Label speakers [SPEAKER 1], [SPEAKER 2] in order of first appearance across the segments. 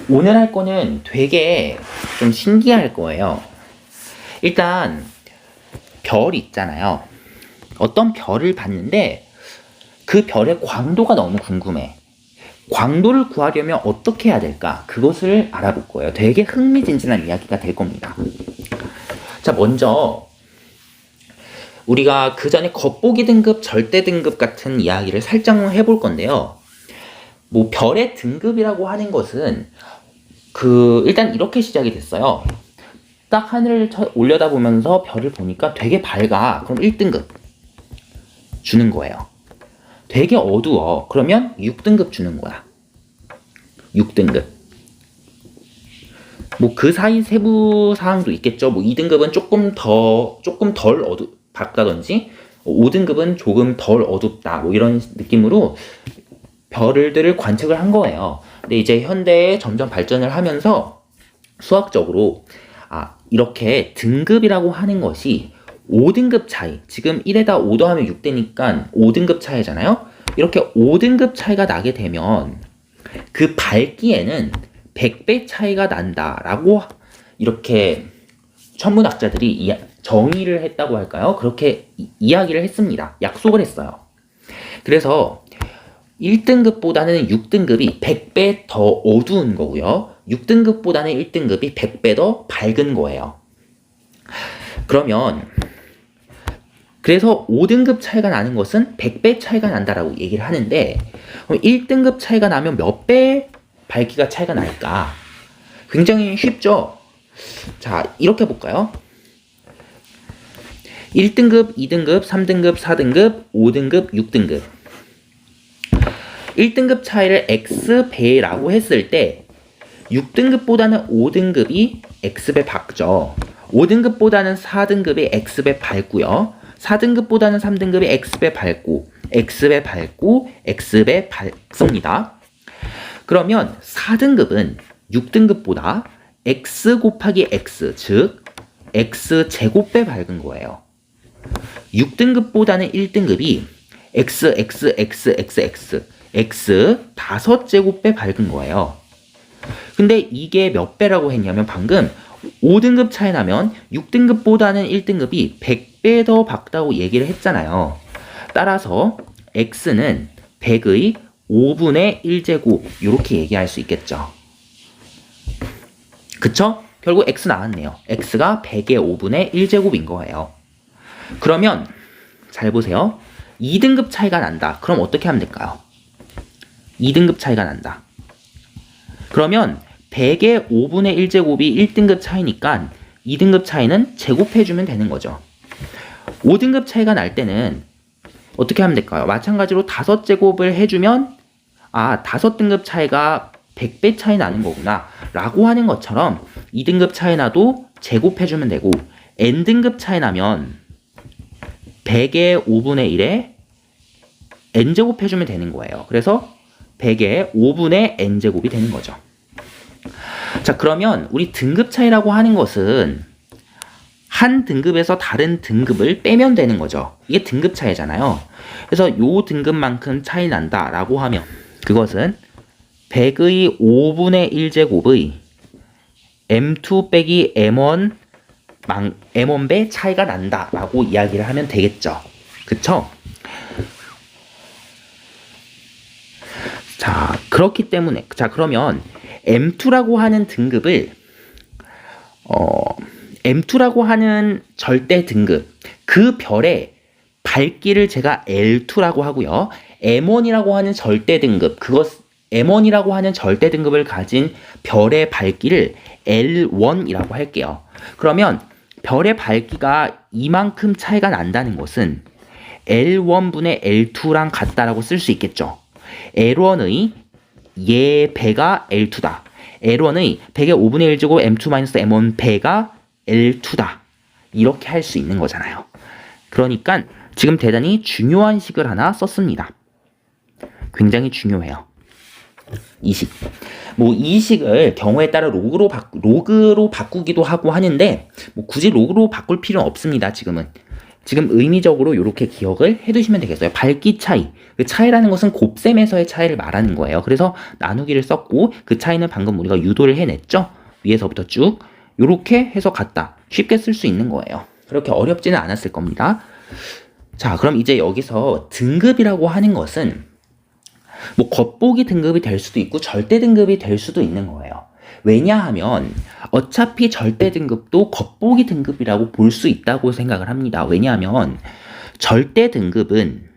[SPEAKER 1] 오늘 할 거는 되게 좀 신기할 거예요. 일단 별 있잖아요. 어떤 별을 봤는데 그 별의 광도가 너무 궁금해. 광도를 구하려면 어떻게 해야 될까? 그것을 알아볼 거예요. 되게 흥미진진한 이야기가 될 겁니다. 자, 먼저 우리가 그 전에 겉보기 등급, 절대 등급 같은 이야기를 살짝 해볼 건데요. 뭐 별의 등급이라고 하는 것은 일단 이렇게 시작이 됐어요. 딱 하늘을 올려다보면서 별을 보니까 되게 밝아. 그럼 1등급 주는 거예요. 되게 어두워. 그러면 6등급 주는 거야. 6등급. 뭐 그 사이 세부 사항도 있겠죠. 뭐 2등급은 조금 덜 밝다든지 5등급은 조금 덜 어둡다. 뭐 이런 느낌으로 별들을 관측을 한 거예요. 근데 이제 현대에 점점 발전을 하면서 수학적으로 이렇게 등급이라고 하는 것이 5등급 차이, 지금 1에다 5 더하면 6 되니까 5등급 차이잖아요. 이렇게 5등급 차이가 나게 되면 그 밝기에는 100배 차이가 난다라고 이렇게 천문학자들이 정의를 했다고 할까요? 그렇게 이야기를 했습니다. 약속을 했어요. 그래서 1등급보다는 6등급이 100배 더 어두운 거고요. 6등급보다는 1등급이 100배 더 밝은 거예요. 그래서 5등급 차이가 나는 것은 100배 차이가 난다라고 얘기를 하는데, 그럼 1등급 차이가 나면 몇 배 밝기가 차이가 날까? 굉장히 쉽죠? 자, 이렇게 볼까요? 1등급, 2등급, 3등급, 4등급, 5등급, 6등급. 1등급 차이를 X배라고 했을 때 6등급보다는 5등급이 X배 밝죠. 5등급보다는 4등급이 X배 밝고요. 4등급보다는 3등급이 X배 밝고 X배 밝습니다. 그러면 4등급은 6등급보다 X 곱하기 X, 즉 X 제곱배 밝은 거예요. 6등급보다는 1등급이 X 5제곱배 밝은 거예요. 근데 이게 몇 배라고 했냐면 방금 5등급 차이 나면 6등급보다는 1등급이 100배 더 밝다고 얘기를 했잖아요. 따라서 X는 100의 5분의 1제곱 이렇게 얘기할 수 있겠죠. 그쵸? 결국 X 나왔네요. X가 100의 5분의 1제곱인 거예요. 그러면 잘 보세요. 2등급 차이가 난다. 그럼 어떻게 하면 될까요? 2등급 차이가 난다. 그러면 100의 5분의 1제곱이 1등급 차이니까 2등급 차이는 제곱해주면 되는 거죠. 5등급 차이가 날 때는 어떻게 하면 될까요? 마찬가지로 5제곱을 해주면 5등급 차이가 100배 차이 나는 거구나 라고 하는 것처럼 2등급 차이 나도 제곱해주면 되고 n등급 차이 나면 100의 5분의 1에 n제곱 해주면 되는 거예요. 그래서 100의 5분의 n제곱이 되는 거죠. 자, 그러면 우리 등급 차이라고 하는 것은 한 등급에서 다른 등급을 빼면 되는 거죠. 이게 등급 차이잖아요. 그래서 요 등급만큼 차이 난다라고 하면 그것은 100의 5분의 1제곱의 m2 빼기 m1배 차이가 난다라고 이야기를 하면 되겠죠. 그쵸? 자, 그렇기 때문에 그러면 M2라고 하는 등급을 M2라고 하는 절대 등급 그 별의 밝기를 제가 L2라고 하고요. M1이라고 하는 절대 등급 M1이라고 하는 절대 등급을 가진 별의 밝기를 L1이라고 할게요. 그러면 별의 밝기가 이만큼 차이가 난다는 것은 L1분의 L2랑 같다라고 쓸 수 있겠죠. L1의 얘 배가 L2다. L1의 100의 5분의 1제곱 M2-M1 배가 L2다. 이렇게 할 수 있는 거잖아요. 그러니까 지금 대단히 중요한 식을 하나 썼습니다. 굉장히 중요해요. 이 식. 이 식을 경우에 따라 로그로 바꾸기도 하고 하는데 굳이 로그로 바꿀 필요는 없습니다. 지금은 지금 의미적으로 이렇게 기억을 해두시면 되겠어요. 밝기 차이. 그 차이라는 것은 곱셈에서의 차이를 말하는 거예요. 그래서 나누기를 썼고 그 차이는 방금 우리가 유도를 해냈죠. 위에서부터 쭉 이렇게 해서 갔다. 쉽게 쓸 수 있는 거예요. 그렇게 어렵지는 않았을 겁니다. 자, 그럼 이제 여기서 등급이라고 하는 것은 뭐 겉보기 등급이 될 수도 있고 절대 등급이 될 수도 있는 거예요. 왜냐하면 어차피 절대 등급도 겉보기 등급이라고 볼 수 있다고 생각을 합니다. 왜냐하면 절대 등급은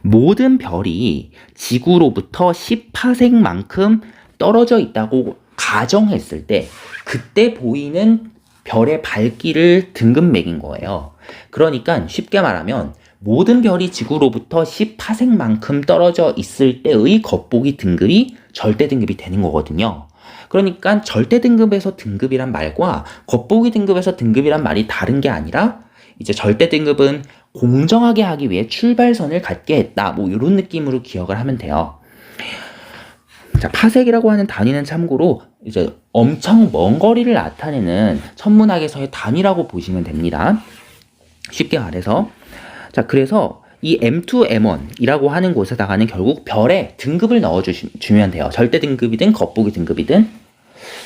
[SPEAKER 1] 모든 별이 지구로부터 10파생만큼 떨어져 있다고 가정했을 때 그때 보이는 별의 밝기를 등급 매긴 거예요. 그러니까 쉽게 말하면 모든 별이 지구로부터 10파생만큼 떨어져 있을 때의 겉보기 등급이 절대 등급이 되는 거거든요. 그러니까 절대 등급에서 등급이란 말과 겉보기 등급에서 등급이란 말이 다른 게 아니라 이제 절대 등급은 공정하게 하기 위해 출발선을 갖게 했다. 뭐 이런 느낌으로 기억을 하면 돼요. 자, 파색이라고 하는 단위는 참고로 이제 엄청 먼 거리를 나타내는 천문학에서의 단위라고 보시면 됩니다. 쉽게 말해서. 자, 그래서 이 M2, M1이라고 하는 곳에다가는 결국 별에 등급을 넣어주면 돼요. 절대 등급이든 겉보기 등급이든.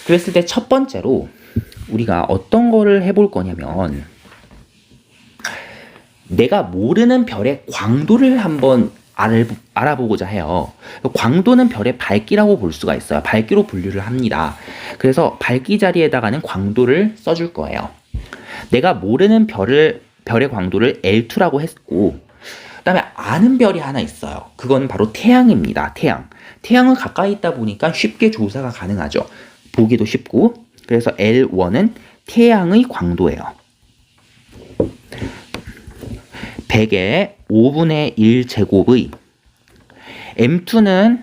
[SPEAKER 1] 그랬을 때 첫 번째로 우리가 어떤 거를 해볼 거냐면 내가 모르는 별의 광도를 한번 알아보고자 해요. 광도는 별의 밝기라고 볼 수가 있어요. 밝기로 분류를 합니다. 그래서 밝기 자리에다가는 광도를 써줄 거예요. 내가 모르는 별의 광도를 L2라고 했고 그 다음에 아는 별이 하나 있어요. 그건 바로 태양입니다. 태양은 가까이 있다 보니까 쉽게 조사가 가능하죠. 보기도 쉽고. 그래서 L1은 태양의 광도예요. 100의 5분의 1 제곱의 M2는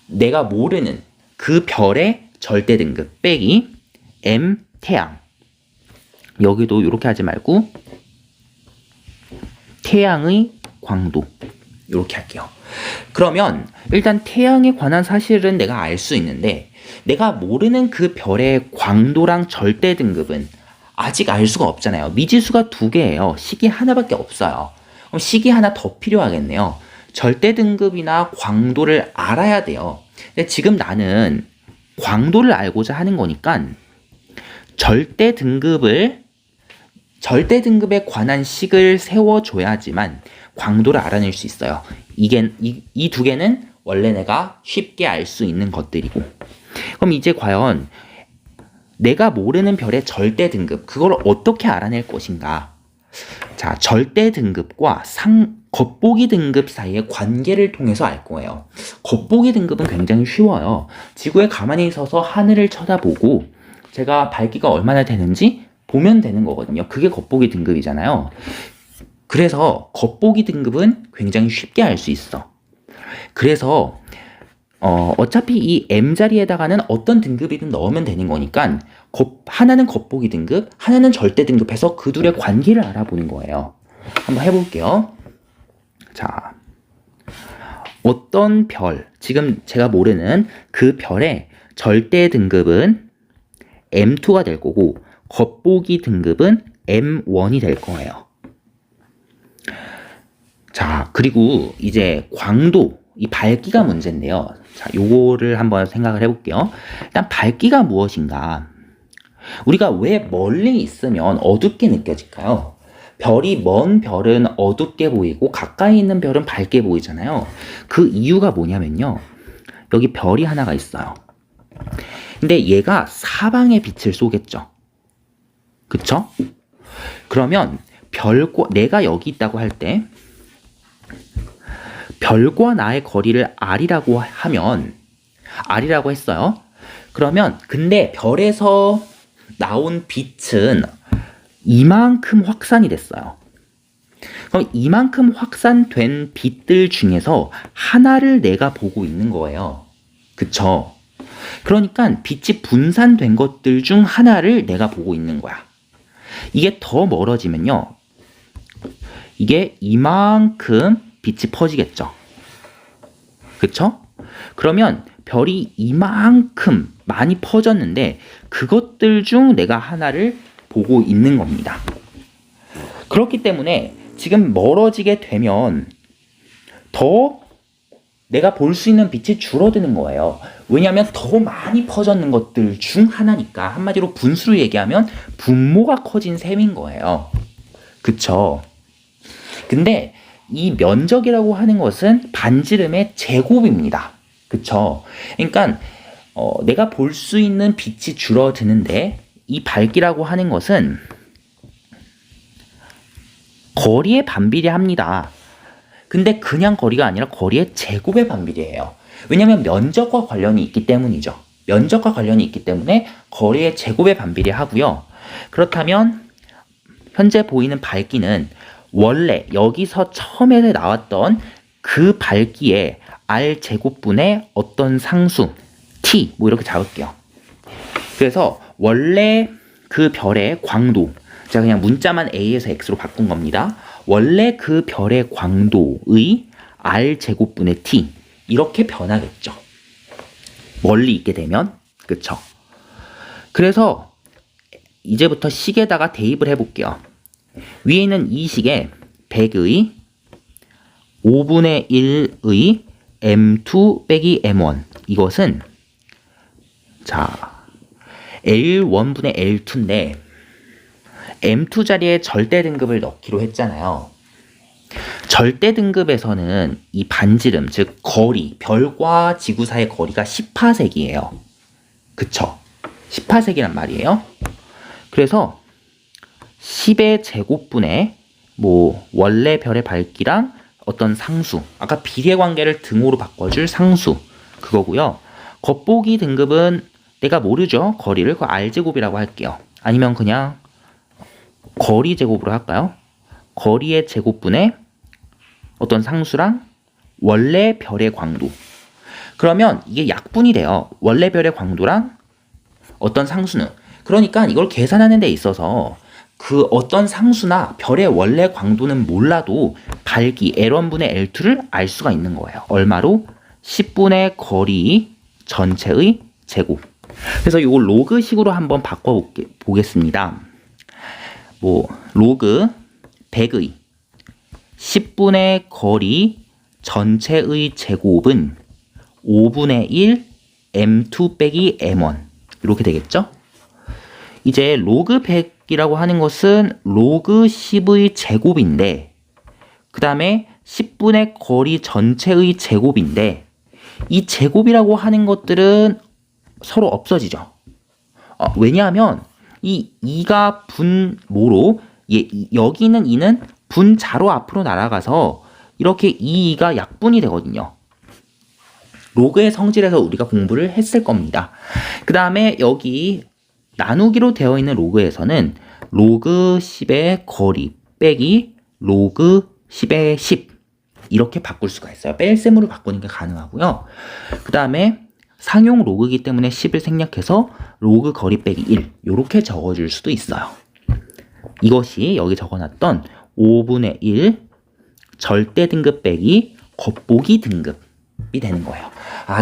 [SPEAKER 1] 내가 모르는 그 별의 절대 등급 빼기 M 태양. 여기도 이렇게 하지 말고 태양의 광도 이렇게 할게요. 그러면 일단 태양에 관한 사실은 내가 알 수 있는데 내가 모르는 그 별의 광도랑 절대 등급은 아직 알 수가 없잖아요. 미지수가 2개예요. 식이 하나밖에 없어요. 그럼 식이 하나 더 필요하겠네요. 절대 등급이나 광도를 알아야 돼요. 근데 지금 나는 광도를 알고자 하는 거니까 절대 등급에 관한 식을 세워줘야지만 광도를 알아낼 수 있어요. 이 두 개는 원래 내가 쉽게 알 수 있는 것들이고. 그럼 이제 과연 내가 모르는 별의 절대 등급, 그걸 어떻게 알아낼 것인가? 자, 절대 등급과 겉보기 등급 사이의 관계를 통해서 알 거예요. 겉보기 등급은 굉장히 쉬워요. 지구에 가만히 서서 하늘을 쳐다보고 제가 밝기가 얼마나 되는지 보면 되는 거거든요. 그게 겉보기 등급이잖아요. 그래서 겉보기 등급은 굉장히 쉽게 알 수 있어. 그래서 어차피 이 M 자리에다가는 어떤 등급이든 넣으면 되는 거니까 하나는 겉보기 등급, 하나는 절대 등급해서 그 둘의 관계를 알아보는 거예요. 한번 해볼게요. 자, 어떤 별, 지금 제가 모르는 그 별의 절대 등급은 M2가 될 거고 겉보기 등급은 M1이 될 거예요. 자, 그리고 이제 광도, 이 밝기가 문제인데요. 자, 요거를 한번 생각을 해볼게요. 일단 밝기가 무엇인가? 우리가 왜 멀리 있으면 어둡게 느껴질까요? 먼 별은 어둡게 보이고 가까이 있는 별은 밝게 보이잖아요. 그 이유가 뭐냐면요. 여기 별이 하나가 있어요. 근데 얘가 사방에 빛을 쏘겠죠. 그쵸? 그러면 내가 여기 있다고 할 때 별과 나의 거리를 R이라고 하면 R이라고 했어요. 그러면 근데 별에서 나온 빛은 이만큼 확산이 됐어요. 그럼 이만큼 확산된 빛들 중에서 하나를 내가 보고 있는 거예요. 그쵸? 그러니까 빛이 분산된 것들 중 하나를 내가 보고 있는 거야. 이게 더 멀어지면요. 이게 이만큼 빛이 퍼지겠죠. 그쵸? 그러면 별이 이만큼 많이 퍼졌는데 그것들 중 내가 하나를 보고 있는 겁니다. 그렇기 때문에 지금 멀어지게 되면 더 내가 볼 수 있는 빛이 줄어드는 거예요. 왜냐하면 더 많이 퍼졌는 것들 중 하나니까. 한마디로 분수로 얘기하면 분모가 커진 셈인 거예요. 그쵸? 근데 이 면적이라고 하는 것은 반지름의 제곱입니다. 그쵸? 그러니까 내가 볼 수 있는 빛이 줄어드는데 이 밝기라고 하는 것은 거리에 반비례합니다. 근데 그냥 거리가 아니라 거리의 제곱에 반비례해요. 왜냐하면 면적과 관련이 있기 때문이죠. 면적과 관련이 있기 때문에 거리의 제곱에 반비례하고요. 그렇다면 현재 보이는 밝기는 원래 여기서 처음에 나왔던 그 밝기의 r 제곱분의 어떤 상수 t 뭐 이렇게 잡을게요. 그래서 원래 그 별의 광도, 제가 그냥 문자만 a에서 x로 바꾼 겁니다. 원래 그 별의 광도의 r 제곱분의 t 이렇게 변하겠죠. 멀리 있게 되면. 그쵸? 그래서 이제부터 식에다가 대입을 해볼게요. 위에 있는 이 식에 100의 5분의 1의 m2 빼기 m1 이것은 자 L1분의 L2인데 M2 자리에 절대 등급을 넣기로 했잖아요. 절대 등급에서는 이 반지름, 즉 거리, 별과 지구 사이의 거리가 10파섹이에요. 그쵸? 10파섹이란 말이에요. 그래서 10의 제곱분의 뭐 원래 별의 밝기랑 어떤 상수, 아까 비례관계를 등호로 바꿔줄 상수 그거고요. 겉보기 등급은 내가 모르죠. 거리를 그 r제곱이라고 할게요. 아니면 그냥 거리 제곱으로 할까요? 거리의 제곱분의 어떤 상수랑 원래 별의 광도. 그러면 이게 약분이 돼요. 원래 별의 광도랑 어떤 상수는. 그러니까 이걸 계산하는 데 있어서 그 어떤 상수나 별의 원래 광도는 몰라도 밝기 L1분의 L2를 알 수가 있는 거예요. 얼마로? 10분의 거리 전체의 제곱. 그래서 이거 로그식으로 한번 바꿔보겠습니다. 뭐 로그 100의 10분의 거리 전체의 제곱은 5분의 1 m2 빼기 m1 이렇게 되겠죠? 이제 로그 100이라고 하는 것은 로그 10의 제곱인데 그 다음에 10분의 거리 전체의 제곱인데 이 제곱이라고 하는 것들은 서로 없어지죠. 왜냐하면 이 2가 분모로 여기 있는 2는 분자로 앞으로 날아가서 이렇게 2가 약분이 되거든요. 로그의 성질에서 우리가 공부를 했을 겁니다. 그 다음에 여기 나누기로 되어 있는 로그에서는 로그 10의 거리 빼기 로그 10의 10 이렇게 바꿀 수가 있어요. 뺄셈으로 바꾸는 게 가능하고요. 그 다음에 상용 로그이기 때문에 10을 생략해서 로그 거리 빼기 1 이렇게 적어줄 수도 있어요. 이것이 여기 적어놨던 5분의 1 절대 등급 빼기 겉보기 등급이 되는 거예요.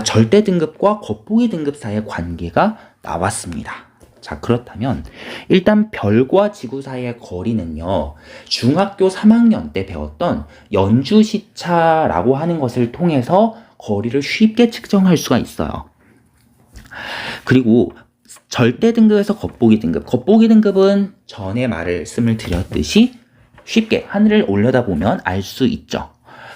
[SPEAKER 1] 절대 등급과 겉보기 등급 사이의 관계가 나왔습니다. 자, 그렇다면 일단 별과 지구 사이의 거리는요. 중학교 3학년 때 배웠던 연주시차라고 하는 것을 통해서 거리를 쉽게 측정할 수가 있어요. 그리고 절대 등급에서 겉보기 등급. 겉보기 등급은 전에 말씀을 드렸듯이 쉽게 하늘을 올려다보면 알 수 있죠.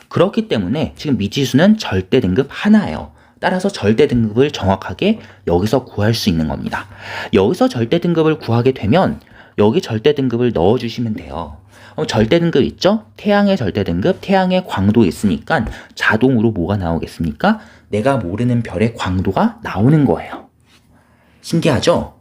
[SPEAKER 1] 그렇기 때문에 지금 미지수는 절대 등급 하나예요. 따라서 절대 등급을 정확하게 여기서 구할 수 있는 겁니다. 여기서 절대 등급을 구하게 되면 여기 절대 등급을 넣어주시면 돼요. 절대 등급 있죠? 태양의 절대 등급, 태양의 광도 있으니까 자동으로 뭐가 나오겠습니까? 내가 모르는 별의 광도가 나오는 거예요. 신기하죠?